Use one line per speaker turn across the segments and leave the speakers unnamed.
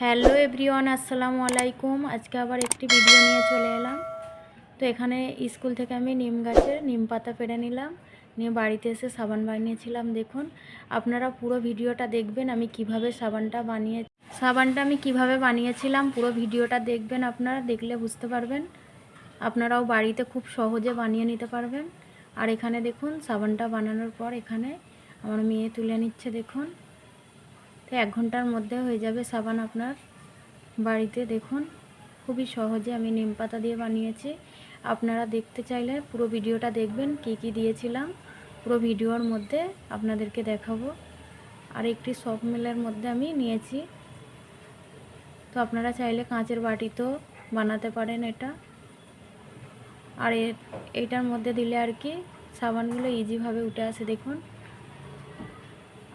Hello everyone, আসসালামু আলাইকুম। আজকে আবার একটি ভিডিও নিয়ে চলে এলাম। তো এখানে স্কুল থেকে আমি নিম গাছের নিম পাতা পেড়ে নিলাম, নিয়ে বাড়িতে এসে সাবান বানিয়েছিলাম। দেখুন, আপনারা পুরো ভিডিওটা দেখবেন আমি কিভাবে সাবানটা আমি কিভাবে বানিয়েছিলাম। পুরো ভিডিওটা দেখবেন, আপনারা দেখলে বুঝতে পারবেন। আপনারাও বাড়িতে খুব সহজে বানিয়ে নিতে পারবেন। আর এখানে দেখুন, সাবানটা বানানোর পর এখানে আমার মেয়ে তুলে নিচ্ছে। দেখুন, তো 1 ঘন্টার মধ্যে হয়ে যাবে সাবান আপনার বাড়িতে। দেখুন, খুবই সহজে আমি নিম পাতা দিয়ে বানিয়েছি। আপনারা দেখতে চাইলে পুরো ভিডিওটা দেখবেন, কি কি দিয়েছিলাম পুরো ভিডিওর মধ্যে আপনাদেরকে দেখাবো। আর একটি সফট মিলের মধ্যে আমি নিয়েছি। তো আপনারা চাইলে কাঁচের বাটিতেও বানাতে পারেন এটা। আর এইটার মধ্যে দিলে আর কি সাবানগুলো ইজিভাবে উঠে আসে। দেখুন,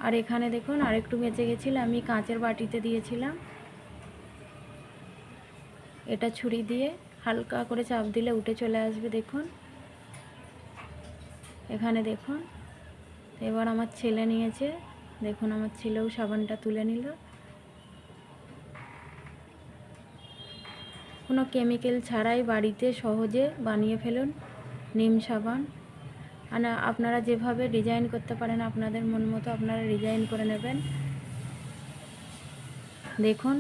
আর এখানে দেখুন আরেকটু বেঁচে গেছিল, আমি কাঁচের বাটিতে দিয়েছিলাম। এটা ছুরি দিয়ে হালকা করে চাপ দিলে উঠে চলে আসবে। দেখুন, এখানে দেখুন। এবার আমার ছেলে নিয়েছে, দেখুন আমার ছেলেও সাবানটা তুলে নিল। কোনো কেমিক্যাল ছাড়াই বাড়িতে সহজে বানিয়ে ফেলুন নিম সাবান। আর আপনারা যেভাবে ডিজাইন করতে পারেন আপনাদের মন মতো আপনারা ডিজাইন করে নেবেন। দেখুন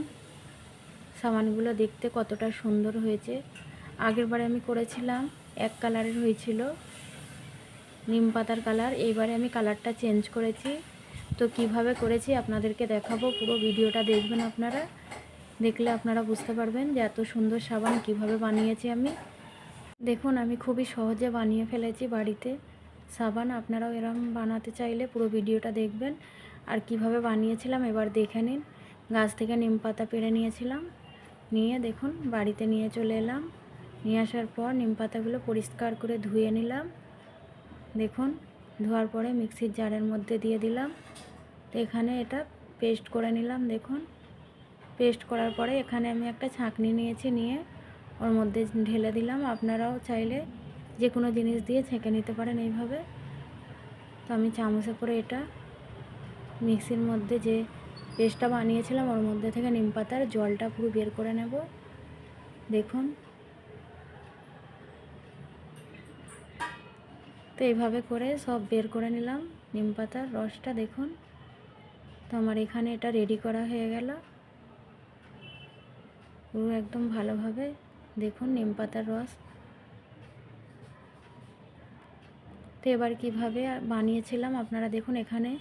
সাবানগুলো দেখতে কতটা সুন্দর হয়েছে। আগেরবারে আমি করেছিলাম এক কালারের হয়েছিল নিম পাতার কালার, এইবারে আমি কালারটা চেঞ্জ করেছি। তো কিভাবে করেছি আপনাদেরকে দেখাবো, পুরো ভিডিওটা দেখবেন। আপনারা দেখলে আপনারা বুঝতে পারবেন যে এত সুন্দর সাবান কিভাবে বানিয়েছি আমি। দেখুন, আমি খুবই সহজে বানিয়ে ফেলেছি বাড়িতে সাবান। আপনারাও এরকম বানাতে চাইলে পুরো ভিডিওটা দেখবেন। আর কিভাবে বানিয়েছিলাম এবার দেখে নিন। গাছ থেকে নিম পাতা পেড়ে নিয়েছিলাম, নিয়ে দেখুন বাড়িতে নিয়ে চলে এলাম। নিয়ে আসার পর নিম পাতাগুলো পরিষ্কার করে ধুয়ে নিলাম। দেখুন, ধোয়ার পরে মিক্সির জারের মধ্যে দিয়ে দিলাম। তো এখানে এটা পেস্ট করে নিলাম। দেখুন, পেস্ট করার পরে এখানে আমি একটা ছাঁকনি নিয়েছি, নিয়ে ওর মধ্যে ঢেলে দিলাম। আপনারাও চাইলে যে কোনো জিনিস দিয়ে ছেঁকে নিতে পারেন এইভাবে। তো আমি চামচে করে এটা মিক্সির মধ্যে যে পেস্টটা বানিয়েছিলাম ওর মধ্যে থেকে নিম পাতার জলটা পুরো বের করে নেব। দেখুন, তো এইভাবে করে সব বের করে নিলাম নিম পাতার রসটা। দেখুন, তো আমার এখানে এটা রেডি করা হয়ে গেল পুরো একদম ভালোভাবে। দেখুন নিম পাতার রস। তো এবার কীভাবে বানিয়েছিলাম আপনারা দেখুন। এখানে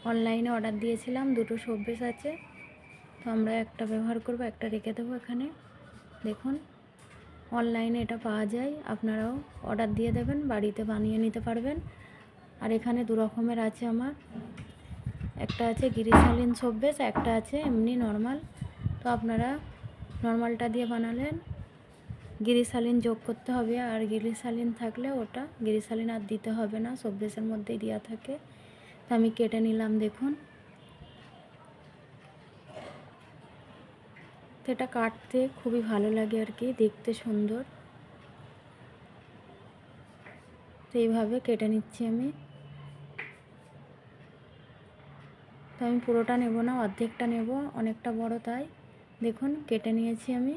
অনলাইনে অর্ডার দিয়েছিলাম, 2টো শোপিস আছে। তো আমরা একটা ব্যবহার করব, একটা রেখে দেবো এখানে। দেখুন, অনলাইনে এটা পাওয়া যায়, আপনারাও অর্ডার দিয়ে দেবেন, বাড়িতে বানিয়ে নিতে পারবেন। আর এখানে 2 রকমের আছে আমার, একটা আছে গ্লিসারিন শোপিস, একটা আছে এমনি নর্মাল। তো আপনারা নর্মালটা দিয়ে বানালেন, গ্লিসারিন যোগ করতে হবে। আর গ্লিসারিন থাকলে ওটা গ্লিসারিন আর দিতে হবে না, শোপিসের মধ্যেই দেওয়া থাকে। তো আমি কেটে নিলাম। দেখুন, তো এটা কাটতে খুবই ভালো লাগে আর কি, দেখতে সুন্দর। তো এইভাবে কেটে নিচ্ছি আমি। তো আমি পুরোটা নেব না, অর্ধেকটা নেব, অনেকটা বড় তাই। দেখুন কেটে নিয়েছি আমি,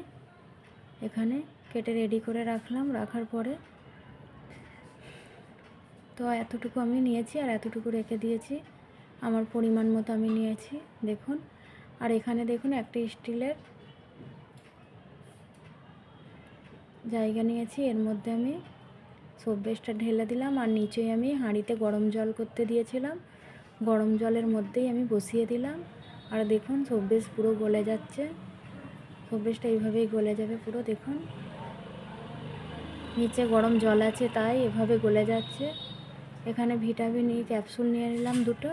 এখানে কেটে রেডি করে রাখলাম। রাখার পরে তো এতটুকু আমি নিয়েছি আর এতটুকু রেখে দিয়েছি, আমার পরিমাণ মতো আমি নিয়েছি। দেখুন, আর এখানে দেখুন একটা স্টিলের জায়গা নিয়েছি, এর মধ্যে আমি শোপিসটা ঢেলে দিলাম। আর নিচে আমি হাঁড়িতে গরম জল করতে দিয়েছিলাম, গরম জলের মধ্যেই আমি বসিয়ে দিলাম। আর দেখুন শোপিস পুরো গলে যাচ্ছে, শোপিসটা এইভাবেই গলে যাবে পুরো। দেখুন নিচে গরম জল আছে তাই এভাবে গলে যাচ্ছে। এখানে ভিটামিন ই ক্যাপসুল নিয়ে নিলাম 2টো,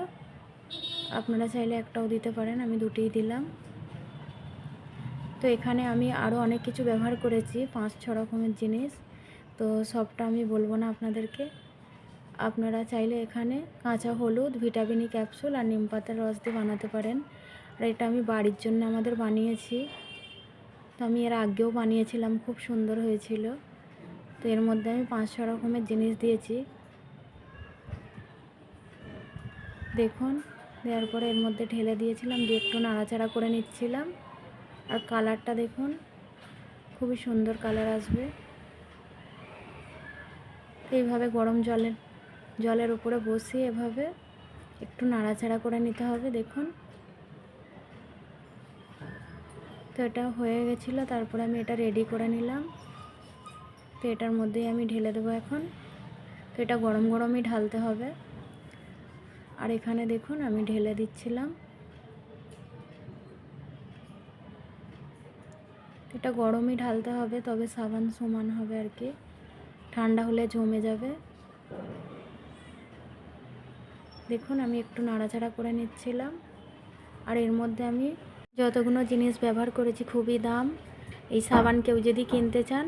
আপনারা চাইলে একটাও দিতে পারেন, আমি 2টিই দিলাম। তো এখানে আমি আরও অনেক কিছু ব্যবহার করেছি, 5-6 রকমের জিনিস। তো সবটা আমি বলবো না আপনাদেরকে। আপনারা চাইলে এখানে কাঁচা হলুদ, ভিটামিন ই ক্যাপসুল আর নিম পাতার রস দিয়ে বানাতে পারেন। আর এটা আমি বাড়ির জন্য আমাদের বানিয়েছি। তো আমি এর আগেও বানিয়েছিলাম, খুব সুন্দর হয়েছিল। তো এর মধ্যে আমি 5-6 রকমের জিনিস দিয়েছি। দেখুন, দেওয়ার পরে এর মধ্যে ঢেলে দিয়েছিলাম, দিয়ে একটু নাড়াচাড়া করে নিচ্ছিলাম। আর কালারটা দেখুন, খুবই সুন্দর কালার আসবে। এইভাবে গরম জলের উপরে বসিয়ে এভাবে একটু নাড়াচাড়া করে নিতে হবে। দেখুন, তো এটা হয়ে গেছিলো। তারপরে আমি এটা রেডি করে নিলাম। তো এটার মধ্যেই আমি ঢেলে দেবো এখন। তো এটা গরম গরমই ঢালতে হবে। আর এখানে দেখুন আমি ঢেলে দিচ্ছিলাম। এটা গরমই ঢালতে হবে, তবে সাবান সমান হবে আর কি, ঠান্ডা হলে জমে যাবে। দেখুন আমি একটু নাড়াচাড়া করে নিচ্ছিলাম। আর এর মধ্যে আমি যতগুলো জিনিস ব্যবহার করেছি খুবই দাম। এই সাবান কেউ যদি কিনতে চান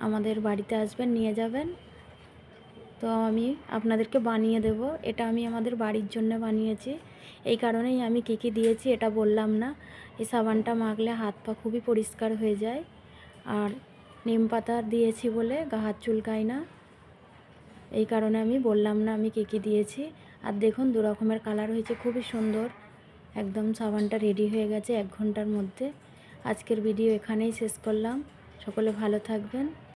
আমাদের বাড়িতে আসবেন, নিয়ে যাবেন। তো আমি আপনাদেরকে বানিয়ে দেব। এটা আমি আমাদের বাড়ির জন্য বানিয়েছি, এই কারণেই আমি কী কী দিয়েছি এটা বললাম না। এই সাবানটা মাখলে হাত পা খুবই পরিষ্কার হয়ে যায়। আর নিম পাতা দিয়েছি বলে গা হাত চুলকায় না, এই কারণে আমি বললাম না আমি কী কী দিয়েছি। আর দেখুন 2 রকমের কালার হয়েছে, খুবই সুন্দর। একদম সাবানটা রেডি হয়ে গেছে 1 ঘন্টার মধ্যে। আজকের ভিডিও এখানেই শেষ করলাম। সকলে ভালো থাকবেন।